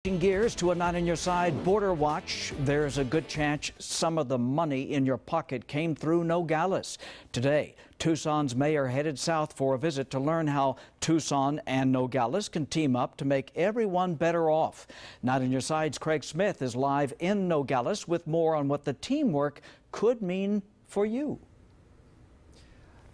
Changing gears to a Not on Your Side border watch. There's a good chance some of the money in your pocket came through Nogales. Today, Tucson's mayor headed south for a visit to learn how Tucson and Nogales can team up to make everyone better off. Not on Your Side's Craig Smith is live in Nogales with more on what the teamwork could mean for you.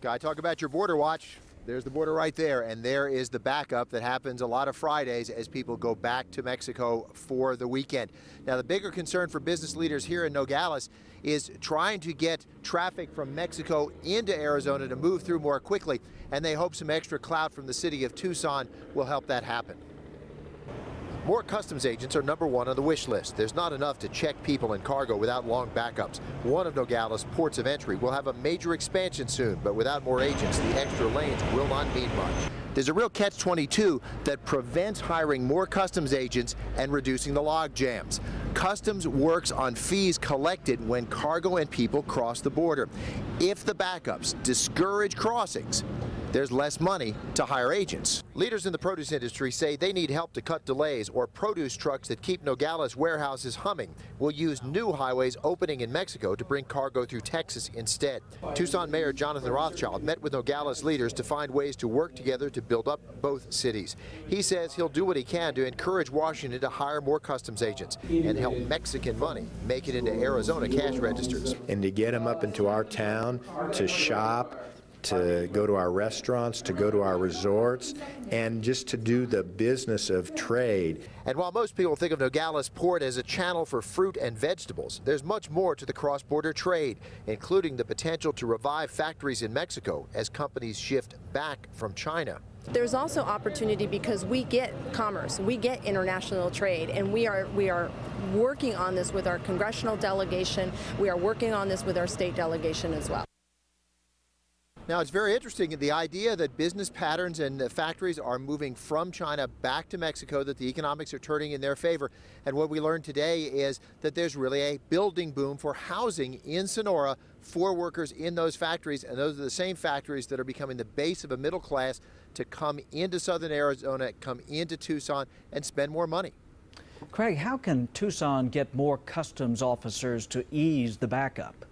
Guy, talk about your border watch. There's the border right there, and there is the backup that happens a lot of Fridays as people go back to Mexico for the weekend. Now, the bigger concern for business leaders here in Nogales is trying to get traffic from Mexico into Arizona to move through more quickly, and they hope some extra clout from the city of Tucson will help that happen. More customs agents are #1 on the wish list. There's not enough to check people and cargo without long backups. One of Nogales' ports of entry will have a major expansion soon, but without more agents, the extra lanes will not mean much. There's a real catch-22 that prevents hiring more customs agents and reducing the log jams. Customs works on fees collected when cargo and people cross the border. If the backups discourage crossings, there's less money to hire agents. Leaders in the produce industry say they need help to cut delays, or produce trucks that keep Nogales warehouses humming will use new highways opening in Mexico to bring cargo through Texas instead. Tucson Mayor Jonathan Rothschild met with Nogales leaders to find ways to work together to build up both cities. He says he'll do what he can to encourage Washington to hire more customs agents and help Mexican money make it into Arizona cash registers. And to get them up into our town to shop, to go to our restaurants, to go to our resorts, and just to do the business of trade. And while most people think of Nogales Port as a channel for fruit and vegetables, there's much more to the cross-border trade, including the potential to revive factories in Mexico as companies shift back from China. There's also opportunity because we get commerce, we get international trade, and we are working on this with our congressional delegation. We are working on this with our state delegation as well. Now, it's very interesting, the idea that business patterns and factories are moving from China back to Mexico, that the economics are turning in their favor. And what we learned today is that there's really a building boom for housing in Sonora for workers in those factories. And those are the same factories that are becoming the base of a middle class to come into southern Arizona, come into Tucson, and spend more money. Craig, how can Tucson get more customs officers to ease the backup?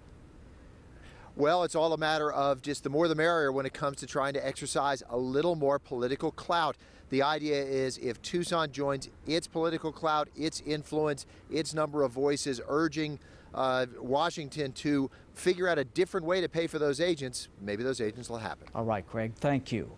Well, it's all a matter of just the more the merrier when it comes to trying to exercise a little more political clout. The idea is if Tucson joins its political clout, its influence, its number of voices urging Washington to figure out a different way to pay for those agents, maybe those agents will happen. All right, Craig, thank you.